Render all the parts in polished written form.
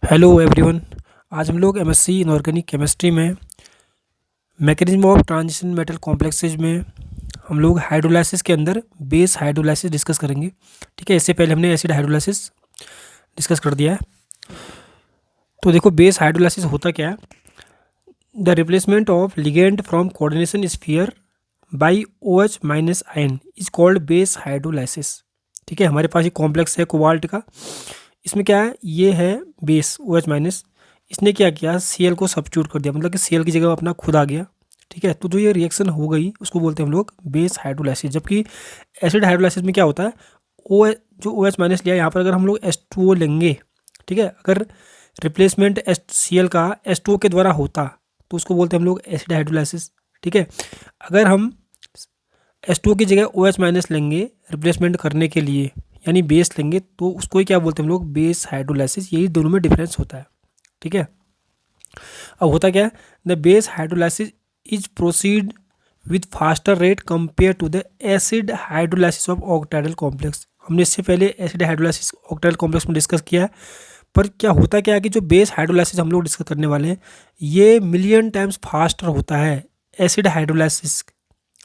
Hello everyone. आज हम लोग एमएससी इनऑर्गेनिक केमिस्ट्री में mechanism of transition metal complexes में हम लोग हाइड्रोलाइसिस के अंदर बेस हाइड्रोलाइसिस डिस्कस करेंगे। ठीक है, इससे पहले हमने एसिड हाइड्रोलाइसिस डिस्कस कर दिया है। तो देखो, बेस हाइड्रोलाइसिस होता क्या है। The replacement of ligand from coordination sphere by OH minus ion is called base hydrolysis. ठीक है, हमारे पास ये कॉम्प्लेक्स है कोबाल्ट का। इसमें क्या है, ये है बेस OH माइनस। इसने क्या किया, Cl को सब्स्टिट्यूट कर दिया, मतलब कि Cl की जगह अपना खुद आ गया। ठीक है, तो जो ये रिएक्शन हो गई उसको बोलते हैं हम लोग बेस हाइड्रोलाइसिस। जबकि एसिड हाइड्रोलाइसिस में क्या होता है, ओ जो OH माइनस लिया, यहाँ पर अगर हम लोग H2O लेंगे, ठीक है, अगर रिप्लेसमेंट Cl का H2O के द्वारा होता तो उसको बोलते हैं हम लोग एसिड हाइड्रोलाइसिस। ठीक है, अगर हम H2O की जगह OH माइनस लेंगे रिप्लेसमेंट करने के लिए, यानी बेस लेंगे, तो उसको ही क्या बोलते हैं हम लोग बेस हाइड्रोलाइसिस। यही दोनों में डिफरेंस होता है। ठीक है, अब होता क्या है, the base hydrolysis is proceed with faster rate compare to the acid hydrolysis of octahedral complex. हमने इससे पहले एसिड हाइड्रोलाइसिस ऑक्टाइडल कॉम्प्लेक्स में डिस्कस किया है। पर क्या होता क्या है कि जो बेस हाइड्रोलाइसिस हम लोग डिस्कस करने वाले हैं, ये मिलियन टाइम्स फास्टर होता है एसिड हाइड्रोलाइसिस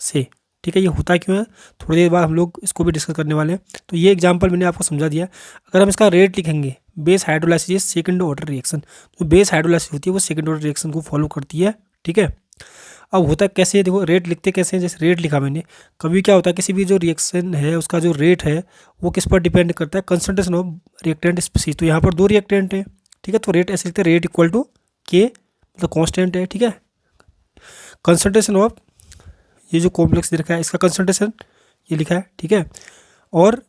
से। ठीक है, ये होता क्यों है, थोड़ी देर बाद हम लोग इसको भी डिस्कस करने वाले हैं। तो ये एग्जांपल मैंने आपको समझा दिया। अगर हम इसका रेट लिखेंगे, base hydrolysis second order reaction, तो बेस हाइड्रोलाइसिस होती है वो सेकंड ऑर्डर रिएक्शन को फॉलो करती है। ठीक है, अब होता कैसे है, देखो रेट लिखते कैसे हैं। जैसे रेट लिखा मैंने, कभी क्या होता है किसी भी जो रिएक्शन है उसका जो रेट है वो किस पर डिपेंड करता है, कंसंट्रेशन ऑफ रिएक्टेंट स्पीसीज। तो यहाँ पर 2 रिएक्टेंट है। ठीक है, तो रेट ऐसे लिखते हैं, रेट इक्वल टू के, मतलब कॉन्स्टेंट है। ठीक है, कंसंट्रेशन ऑफ, ये जो कॉम्प्लेक्स दे रखा है इसका कंसंट्रेशन ये लिखा है। ठीक है, और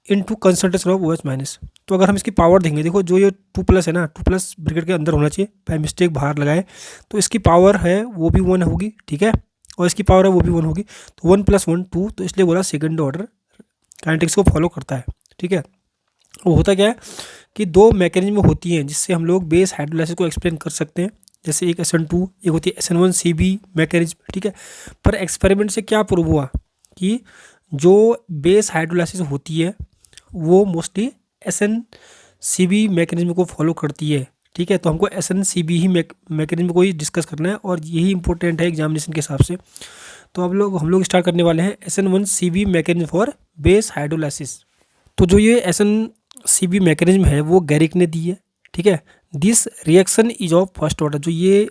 into concentration of OH minus. तो अगर हम इसकी पावर देंगे, देखो जो ये 2+ है ना, 2+ ब्रैकेट के अंदर होना चाहिए, बाय मिस्टेक बाहर लगाए, तो इसकी पावर है वो भी 1 होगी। ठीक है, और इसकी पावर है वो भी 1 होगी, तो 1 + 1 2, तो इसलिए बोला सेकंड ऑर्डर काइनेटिक्स को फॉलो करता है। ठीक है, वो होता क्या है कि 2 मैकेनिज्म होती हैं जिससे हम लोग बेस हाइड्रोलाइसिस को एक्सप्लेन कर सकते हैं। जैसे एक SN2, एक होती है SN1CB मैकेनिज्म। ठीक है, पर एक्सपेरिमेंट से क्या प्रूव हुआ कि जो बेस हाइड्रोलाइसिस होती है वो मोस्टली SN CB मैकेनिज्म को फॉलो करती है। ठीक है, तो हमको SN CB ही मैकेनिज्म को ही डिस्कस करना है और यही इंपॉर्टेंट है एग्जामिनेशन के हिसाब से। तो अब हम लोग स्टार्ट करने वाले हैं SN1CB mechanism for base hydrolysis. तो जो ये SN CB मैकेनिज्म है वो गैरिक ने दी है। ठीक है, this reaction is of first order. जो ये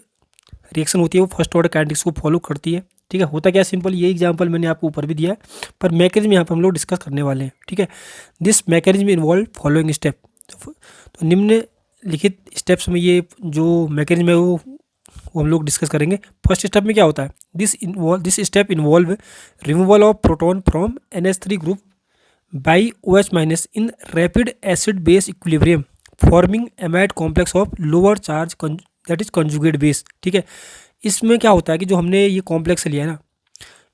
रिएक्शन होती है वो फर्स्ट ऑर्डर काइनेटिक्स को फॉलो करती है। ठीक है, होता क्या सिंपल, ये एग्जांपल मैंने आपको ऊपर भी दिया है, पर मैकेनिज्म यहाँ पर हम लोग डिस्कस करने वाले हैं। ठीक है, this mechanism involve following step. तो निम्नलिखित स्टेप्स में ये जो मैकेनिज्म है वो हम लोग डिस्कस करेंगे। फर्स्ट स्टेप में क्या होता है, this step involve removal of proton from NH3 group by OH minus in rapid acid base equilibrium forming amide complex of lower charge that is conjugate base. ठीक है, इसमें क्या होता है कि जो हमने ये कॉम्प्लेक्स लिया है ना,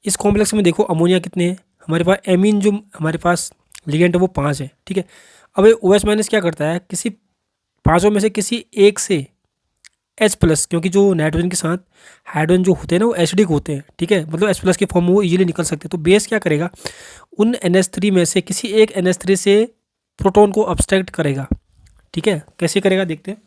इस कॉम्प्लेक्स में देखो अमोनिया कितने हैं हमारे पास, एमीन जो हमारे पास लिगेंड है वो 5 है। ठीक है, अब ये OH माइनस क्या करता है, किसी 5 में से किसी एक से H+, क्योंकि जो नाइट्रोजन के साथ हाइड्रोजन जो होते हैं ना वो एसिडिक होते हैं। ठीक है, मतलब H+ के फॉर्म में वो इजीली निकल सकते हैं। तो बेस क्या करेगा, उन NH3 में से किसी एक NH3 से प्रोटॉन को अब्स्ट्रैक्ट करेगा। ठीक है, कैसे करेगा देखते हैं।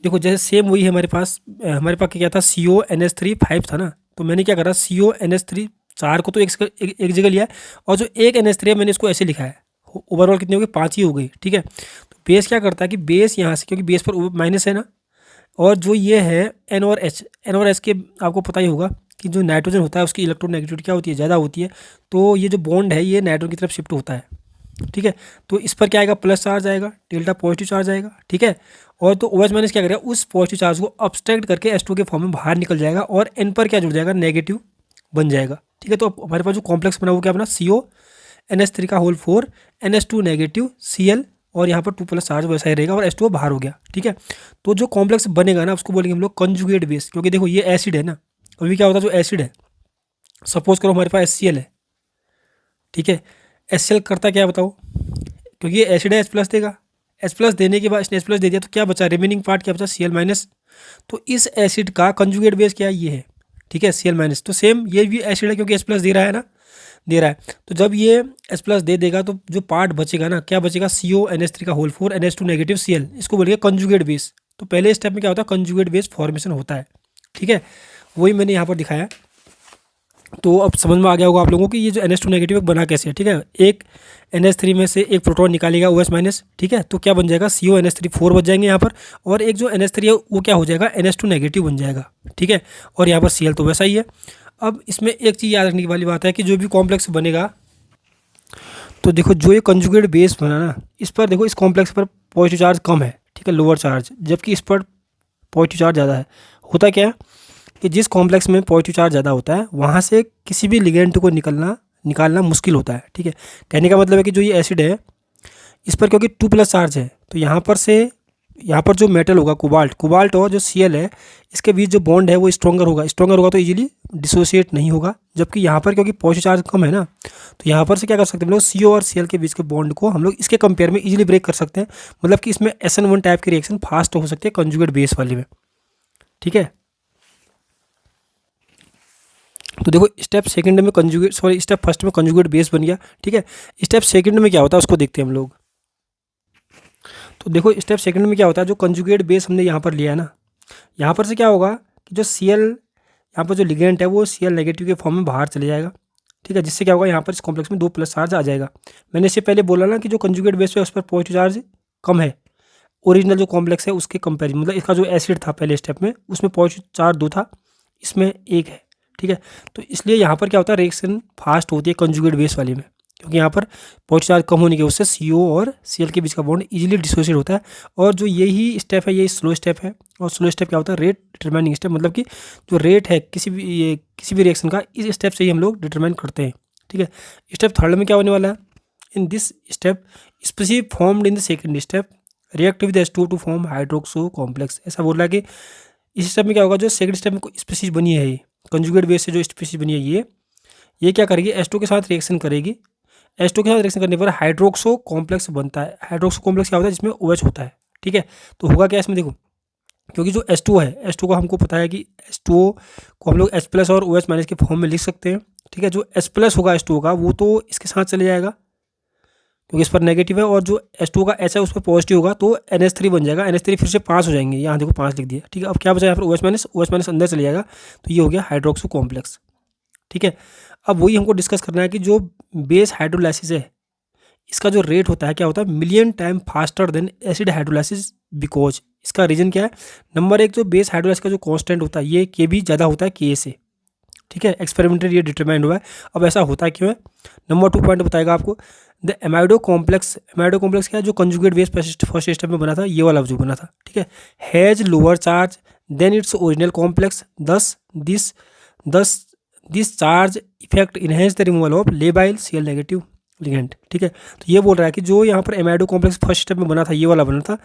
देखो जैसे सेम वही है हमारे पास क्या था, CONH3 5 था ना, तो मैंने क्या करा, CONH3 4 को तो एक जगह लिया है, और जो एक NH3 है मैंने इसको ऐसे लिखा है। ओवरऑल कितनी हो गई, 5 ही हो गई। ठीक है, तो बेस क्या करता है कि बेस यहाँ से, क्योंकि बेस पर माइनस है ना, और जो ये है N और H के आपको पता ही होगा कि जो नाइट्रोजन होता है उसकी इलेक्ट्रोनेगेटिविटी क्या होती है, ज़्यादा होती है। तो ये जो बॉन्ड है ये नाइट्रोजन की तरफ शिफ्ट होता है। ठीक है, तो इस पर क्या आएगा, प्लस चार्ज आएगा, डेल्टा पॉजिटिव चार्ज आएगा। ठीक है, और तो OH माइनस क्या करेगा, उस पॉजिटिव चार्ज को अब्स्ट्रैक्ट करके H2 के फॉर्म में बाहर निकल जाएगा, और N पर क्या जुड़ जाएगा, नेगेटिव बन जाएगा। ठीक है, तो हमारे पास जो कॉम्प्लेक्स बना वो क्या बना, CONH3 का होल 4 NH2 नेगेटिव Cl, और यहाँ पर 2+ चार्ज वैसा ही रहेगा, और H2O बाहर हो गया। ठीक है, तो जो कॉम्प्लेक्स बनेगा ना उसको बोलेंगे हम लोग कंजुगेट बेस, क्योंकि देखो ये एसिड है ना, अभी क्या होता है जो एसिड है, सपोज करो हमारे पास HCl है। ठीक है, HCl करता क्या है बताओ, क्योंकि ये एसिड है H+ देगा, H+ देने के बाद इसने H+ दे दिया, तो क्या बचा, रिमेनिंग पार्ट क्या बचा, Cl-। तो इस एसिड का कंजुगेट बेस क्या है, ये है। ठीक है, Cl-। तो सेम ये भी एसिड है क्योंकि H+ दे रहा है ना, दे रहा है। तो जब ये H प्लस दे देगा तो जो पार्ट बचेगा ना, क्या बचेगा, CONH3 का होल 4 NH2 नेगेटिव Cl, इसको बोलिए कंजुगेट बेस। तो पहले स्टेप में क्या होता है, कंजुगेट बेस फॉर्मेशन होता है। ठीक है, वही मैंने यहाँ पर दिखाया। तो अब समझ में आ गया होगा आप लोगों को कि ये जो NH2 नेगेटिव बना कैसे है। ठीक है, एक NH3 में से एक प्रोटॉन निकालेगा OH माइनस। ठीक है, तो क्या बन जाएगा, CONH3 4 बच जाएंगे यहाँ पर, और एक जो NH3 है वो क्या हो जाएगा, NH2 नेगेटिव बन जाएगा। ठीक है, और यहाँ पर Cl तो वैसा ही है। अब इसमें एक चीज़ याद रखने वाली बात है कि जो भी कॉम्प्लेक्स बनेगा, तो देखो जो ये कंजुगेट बेस बना ना, इस पर देखो इस कॉम्प्लेक्स पर पॉजिटिव चार्ज कम है। ठीक है, लोअर चार्ज, जबकि इस पर पॉजिटिव चार्ज ज़्यादा है। होता क्या है कि जिस कॉम्प्लेक्स में पॉजिटिव चार्ज ज़्यादा होता है वहाँ से किसी भी लिगेंड को निकालना मुश्किल होता है। ठीक है, कहने का मतलब है कि जो ये एसिड है इस पर क्योंकि 2 प्लस चार्ज है, तो यहाँ पर जो मेटल होगा कोबाल्ट और जो Cl है, इसके बीच जो बॉन्ड है वो स्ट्रॉन्गर होगा तो इजीली डिसोसिएट नहीं होगा। जबकि यहाँ पर क्योंकि पॉजिटिव चार्ज कम है ना, तो यहाँ पर से क्या कर सकते हैं हम लोग, CO और Cl के बीच के बॉन्ड को हम लोग इसके कंपेयर में इजीली ब्रेक कर सकते हैं। मतलब कि इसमें SN1 टाइप की रिएक्शन फास्ट हो सकती है कंजुगेट बेस वाले में। ठीक है, तो देखो स्टेप फर्स्ट में कंजुगेट बेस बन गया। ठीक है, स्टेप सेकंड में क्या होता है उसको देखते हैं हम लोग। तो देखो स्टेप सेकंड में क्या होता है, जो कंजुगेट बेस हमने यहाँ पर लिया है ना, यहाँ पर से क्या होगा कि जो Cl यहाँ पर जो लिगेंड है वो Cl नेगेटिव के फॉर्म में बाहर चले जाएगा। ठीक है, जिससे क्या होगा, यहाँ पर इस कॉम्प्लेक्स में 2 प्लस चार्ज आ जाएगा। मैंने इससे पहले बोला ना कि जो कंजुगेट बेस है उस पर पॉजिटिव चार्ज कम है ओरिजिनल जो कॉम्प्लेक्स है उसके कंपेरिजन, मतलब इसका जो एसिड था पहले स्टेप में उसमें पॉजिटिव चार्ज 2 था, इसमें 1 है। ठीक है, तो इसलिए यहाँ पर क्या होता है, रिएक्शन फास्ट होती है कंजुगेट बेस वाले में, क्योंकि यहाँ पर पॉजिटिव चार्ज कम होने की वजह से CO और Cl के बीच का बॉन्ड इजीली डिसोसिएट होता है। और जो यही स्टेप है, यही स्लो स्टेप है। और स्लो स्टेप क्या होता है, रेट डिटरमाइनिंग स्टेप, मतलब कि जो रेट है किसी भी रिएक्शन का, इस स्टेप से ही हम लोग डिटरमाइन करते हैं। ठीक है, स्टेप थर्ड में क्या होने वाला है, in this step specific formed in the second step react with H2 to form hydroxo complex. ऐसा बोल रहा है कि इस स्टेप में क्या होगा, जो सेकंड स्टेप में स्पीशीज बनी है, ये कंजुगेट बेस से जो स्पीशीज बनी है, ये क्या करेगी, H2 के साथ रिएक्शन करेगी। H2 के साथ रिएक्शन करने पर हाइड्रोक्सो कॉम्प्लेक्स बनता है। हाइड्रोक्सो कॉम्प्लेक्स क्या होता है, जिसमें OH होता है। ठीक है, तो होगा क्या इसमें, देखो क्योंकि जो H2 है, H2 को हमको पता है कि H2O को हम लोग H प्लस और OH माइनस के फॉर्म में लिख सकते हैं। ठीक है, जो H प्लस होगा H2O का वो तो इसके साथ चले जाएगा क्योंकि इस पर नेगेटिव है, और जो H2 का H है उस पर पॉजिटिव होगा तो NH3 बन जाएगा। NH3 फिर से 5 हो जाएंगे, यहाँ देखो 5 लिख दिया। ठीक है, अब क्या बचा यहाँ पर OH माइनस अंदर चले जाएगा, तो ये हो गया हाइड्रोक्सो कॉम्प्लेक्स। ठीक है, अब वही हमको डिस्कस करना है कि जो बेस हाइड्रोलाइसिस है इसका जो रेट होता है क्या होता है, million time faster than acid hydrolysis. Because इसका रीजन क्या है, नंबर एक, जो बेस हाइड्रोलाइसिस का जो कांस्टेंट होता है ये Kb ज़्यादा होता है Ka से। ठीक है, एक्सपेरिमेंटली ये डिटरमाइंड हुआ है। अब ऐसा होता है क्यों है, नंबर 2 पॉइंट बताएगा आपको। द एमाइडो कॉम्प्लेक्स क्या है, जो कंजुगेट बेस फर्स्ट स्टेप में बना था, ये वाला जो बना था। ठीक है, has lower charge than its original complex, thus this charge effect enhance the removal of labile Cl negative ligand. ठीक है, तो ये बोल रहा है कि जो यहाँ पर एमाइडो कॉम्प्लेक्स फर्स्ट स्टेप में बना था, ये वाला बना था।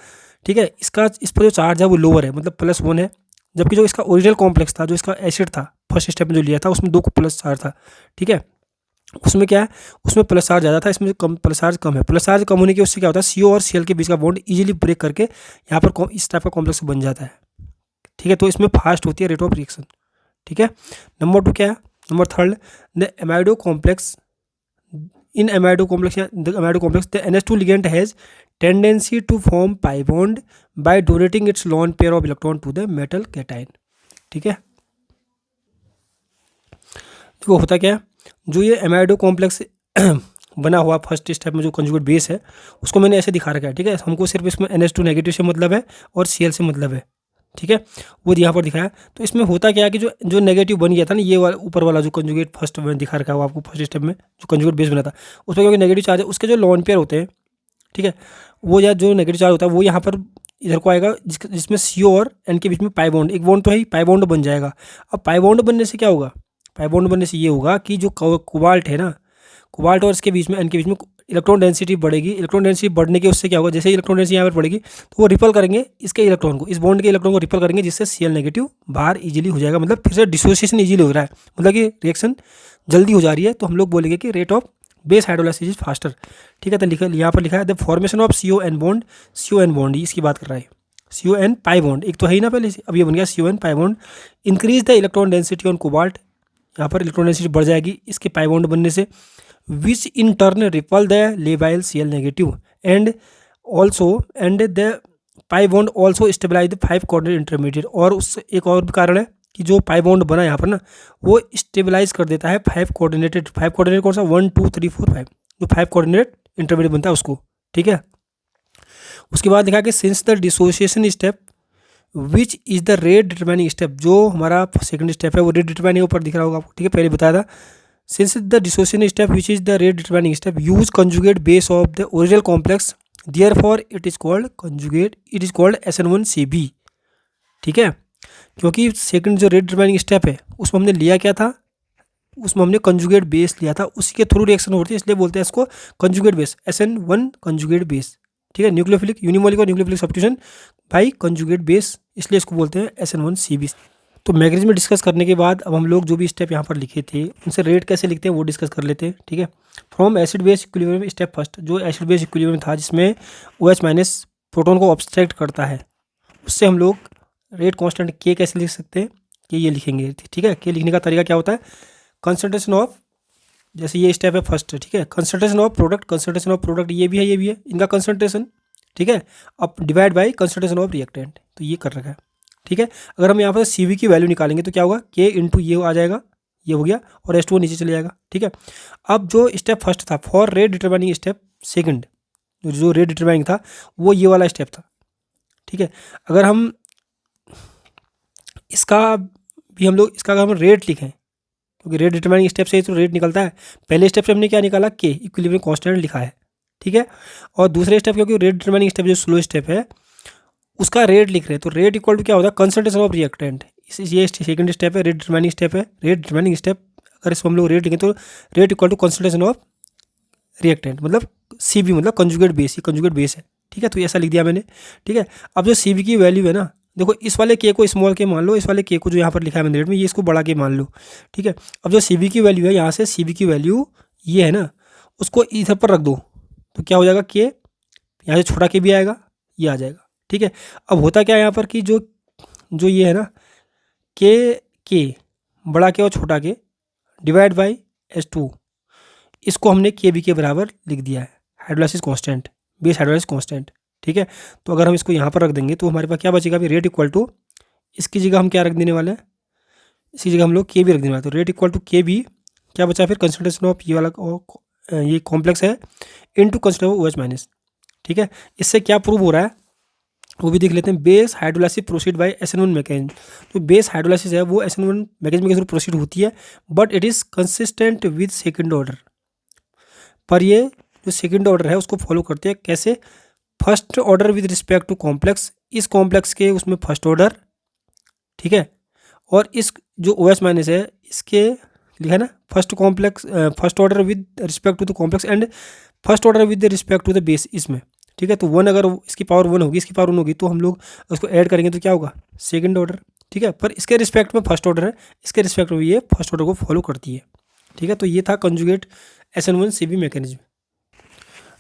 ठीक है, इस पर जो चार्ज है वो लोअर है, मतलब +1 है, जबकि जो इसका ओरिजिनल कॉम्प्लेक्स था, जो इसका एसिड था फर्स्ट स्टेप में जो लिया था, उसमें 2 प्लस चार्ज था। ठीक है, उसमें क्या है, उसमें प्लस चार्ज ज़्यादा था, इसमें प्लस चार्ज कम है। प्लस चार्ज कम होने की उससे क्या होता है, CO और Cl के बीच का बॉन्ड इजीली ब्रेक करके यहाँ पर इस टाइप का कॉम्प्लेक्स बन जाता है। ठीक है, तो इसमें फास्ट होती है रेट ऑफ रिएक्शन। ठीक है, नंबर 2 क्या है, number third, the amido complex the NH2 ligand has tendency to form pi bond by donating its lone pair of electron to the metal cation। ठीक है, देखो होता क्या है, जो ये एमाइडो कॉम्प्लेक्स बना हुआ फर्स्ट स्टेप में जो कंजुगेट बेस है उसको मैंने ऐसे दिखा रखा है। ठीक है, हमको सिर्फ इसमें NH2 नेगेटिव से मतलब है और Cl से मतलब है। ठीक है, वो यहाँ पर दिखाया। तो इसमें होता क्या है कि जो नेगेटिव बन गया था ना, ये वाला ऊपर वाला जो कंजुगेट फर्स्ट में दिखा रखा है वो आपको फर्स्ट स्टेप में जो कंजुगेट बेस बना था, उसमें क्योंकि नेगेटिव चार्ज है, उसके जो लोन पेयर होते हैं, ठीक है, वो या जो नेगेटिव चार्ज होता है वो यहाँ पर इधर को आएगा, जिसमें CO और N के बीच में पाई बॉन्ड, एक बॉन्ड तो है ही, पाई बॉन्ड बन जाएगा। अब पाई बॉन्ड बनने से क्या होगा, पाई बॉन्ड बनने से ये होगा कि जो कोबाल्ट है ना, कोबाल्ट और इसके बीच में N के बीच में इलेक्ट्रॉन डेंसिटी बढ़ेगी। इलेक्ट्रॉन डेंसिटी बढ़ने के उससे क्या होगा, जैसे इलेक्ट्रॉन डेंसिटी यहाँ पर बढ़ेगी तो वो रिपल करेंगे इसके इलेक्ट्रॉन को, इस बॉन्ड के इलेक्ट्रॉन को रिपल करेंगे, जिससे Cl नेगेटिव बाहर इजीली हो जाएगा। मतलब फिर से डिसोसिएशन इजीली हो रहा है, मतलब कि रिएक्शन जल्दी हो जा रही है। तो हम लोग बोलेंगे कि rate of base hydrolysis is faster. ठीक है, तो लिखा यहाँ पर लिखा है the formation of CON bond, इसकी बात कर रहा है, CON पाई बॉन्ड, एक तो है ही ना पहले से, अब ये बन गया CON pi bond, increase the electron density on cobalt. यहाँ पर इलेक्ट्रॉन डेंसिटी बढ़ जाएगी इसके पाई बॉन्ड बनने से, which in turn repel the labile Cl negative and the pi bond also stabilise the 5 coordinate intermediate. और उससे एक और भी कारण है कि जो पाई बॉन्ड बना यहाँ पर ना वो स्टेबलाइज कर देता है 5 कोऑर्डिनेटेड कौन सा 1 2 3 4 5 जो 5 कोऑर्डिनेट इंटरमीडिएट बनता है उसको, ठीक है। उसके बाद देखा कि since the dissociation step which is the rate determining step, जो हमारा सेकंड स्टेप है वो रेट डिटरमाइनिंग ऊपर दिख रहा होगा आपको, ठीक है, पहले बताया था। Since the dissociation step which is the rate determining step use conjugate base of the original complex therefore it is called SN1CB, ठीक है। क्योंकि सेकंड जो रेट डिटरमाइनिंग स्टेप है उसमें हमने लिया क्या था, उसमें हमने कंजुगेट बेस लिया था, उसी के थ्रू रिएक्शन होती है, इसलिए बोलते हैं इसको conjugate base, SN1 conjugate base, ठीक है। Nucleophilic unimolecular nucleophilic substitution by conjugate base, इसलिए इसको बोलते हैं SN1CB। तो मैकेनिज्म में डिस्कस करने के बाद अब हम लोग जो भी स्टेप यहाँ पर लिखे थे उनसे रेट कैसे लिखते हैं वो डिस्कस कर लेते हैं, ठीक है। From acid base equilibrium step first, जो एसिड बेस इक्विलिब्रियम था जिसमें OH- प्रोटॉन को ऑब्स्ट्रैक्ट करता है, उससे हम लोग रेट कांस्टेंट K कैसे लिख सकते हैं, कि ये लिखेंगे, ठीक है। K लिखने का तरीका क्या होता है, कंसंट्रेशन ऑफ, जैसे ये स्टेप है फर्स्ट, ठीक है, कंसंट्रेशन ऑफ प्रोडक्ट ये भी है इनका कंसंट्रेशन, ठीक है, अब divide by concentration of reactant, तो ये कर रखा है, ठीक है। अगर हम यहाँ पर CV की वैल्यू निकालेंगे तो क्या होगा, K इंटू ये आ जाएगा, ये हो गया, और H2O नीचे चले जाएगा, ठीक है। अब जो स्टेप फर्स्ट था for rate determining step second, जो रेट डिटरमाइनिंग था वो ये वाला स्टेप था, ठीक है। अगर हम इसका अगर हम रेट लिखें, क्योंकि रेट डिटरमाइनिंग स्टेप से ही तो रेट निकलता है, पहले स्टेप से हमने क्या निकाला, K इक्विलिब्रियम कांस्टेंट लिखा है, ठीक है। और दूसरे स्टेप, क्योंकि रेट डिटरमाइनिंग स्टेप जो स्लो स्टेप है उसका रेट लिख रहे हैं, तो रेट इक्वल टू क्या होता है, कंसंट्रेशन ऑफ रिएक्टेंट, ये सेकंड स्टेप है, रेट डिटरमाइनिंग स्टेप है, रेट डिटरमाइनिंग स्टेप, अगर इसको हम लोग रेट लिखें तो rate equal to concentration of reactant, मतलब CB मतलब कंजुगेट बेस, ये कंजुगेट बेस है, ठीक है। तो ऐसा लिख दिया मैंने, ठीक है। अब जो CB की वैल्यू है ना, देखो इस वाले K को स्मॉल k मान लो, इस वाले K को जो यहाँ पर लिखा है मैंने रेट में, ये इसको बड़ा K मान लो, ठीक है। अब जो CB की वैल्यू है, यहाँ से CB की वैल्यू ये है ना, उसको इधर पर रख दो, तो क्या हो जाएगा, K यहाँ से छोटा K भी आएगा, ये आ जाएगा, ठीक है। अब होता क्या है यहाँ पर कि जो ये है ना, K बड़ा K और छोटा K डिवाइड बाई H2, इसको हमने KB के बराबर लिख दिया है, hydrolysis constant, base hydrolysis constant, ठीक है। तो अगर हम इसको यहाँ पर रख देंगे तो हमारे पास क्या बचेगा, अभी रेट इक्वल टू, इसकी जगह हम क्या रख देने वाले हैं, इसकी जगह हम लोग KB रख देने वाले, तो रेट इक्वल टू KB क्या बचा फिर, कंसंट्रेशन ऑफ ये वाला ये कॉम्प्लेक्स है इनटू कंसंट्रेशन ऑफ OH-, ठीक है। इससे क्या प्रूव हो रहा है वो भी देख लेते हैं, base hydrolysis proceed bye SN1 mechanism. तो बेस हाइड्रोलाइसिस है वो SN1 मैकेनिज्म के थ्रू प्रोसीड होती है, but it is consistent with second order, पर ये जो सेकंड ऑर्डर है उसको फॉलो करते हैं, कैसे, first order with respect to complex, इस कॉम्प्लेक्स के उसमें फर्स्ट ऑर्डर, ठीक है। और इस जो OH- है इसके लिखा है ना, first order with respect to the complex and first order with respect to the base, इसमें, ठीक है। तो 1 अगर इसकी पावर 1 होगी, इसकी पावर 1 होगी, तो हम लोग उसको ऐड करेंगे तो क्या होगा, सेकंड ऑर्डर, ठीक है। पर इसके रिस्पेक्ट में फर्स्ट ऑर्डर है, इसके रिस्पेक्ट में ये फर्स्ट ऑर्डर को फॉलो करती है, ठीक है। तो ये था कंजुगेट SN1CB मैकेनिज्म।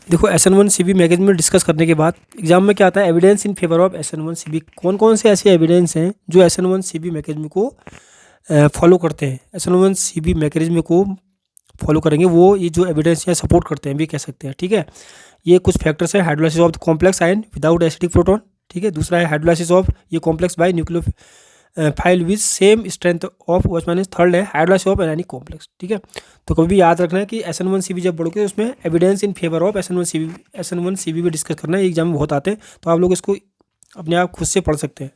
देखो SN1CB मैकेनिज्म में डिस्कस करने के बाद एग्जाम में क्या आता है, evidence in favour of SN1CB, कौन कौन से ऐसे एविडेंस हैं जो SN1CB मैकेनिज्म को फॉलो करते हैं, SN1CB मैकेनिज्म को फॉलो करेंगे, वो ये जो एविडेंस है सपोर्ट करते हैं भी कह सकते हैं, ठीक है। ये कुछ फैक्टर्स है, hydrolysis of the complex ion without acidic proton, ठीक है। दूसरा है हाइड्रोलाइसिस ऑफ ये complex by nucleophile with same strength of OH-। Third है हाइड्रोलाइसिस ऑफ एनायनिक कॉम्प्लेक्स, ठीक है। तो कभी भी याद रखना है कि SN1CB जब पढ़ोगे तो उसमें evidence in favour of SN1CB भी डिस्कस करना है, एग्जाम में बहुत आते हैं, तो आप लोग इसको अपने आप खुद से पढ़ सकते हैं।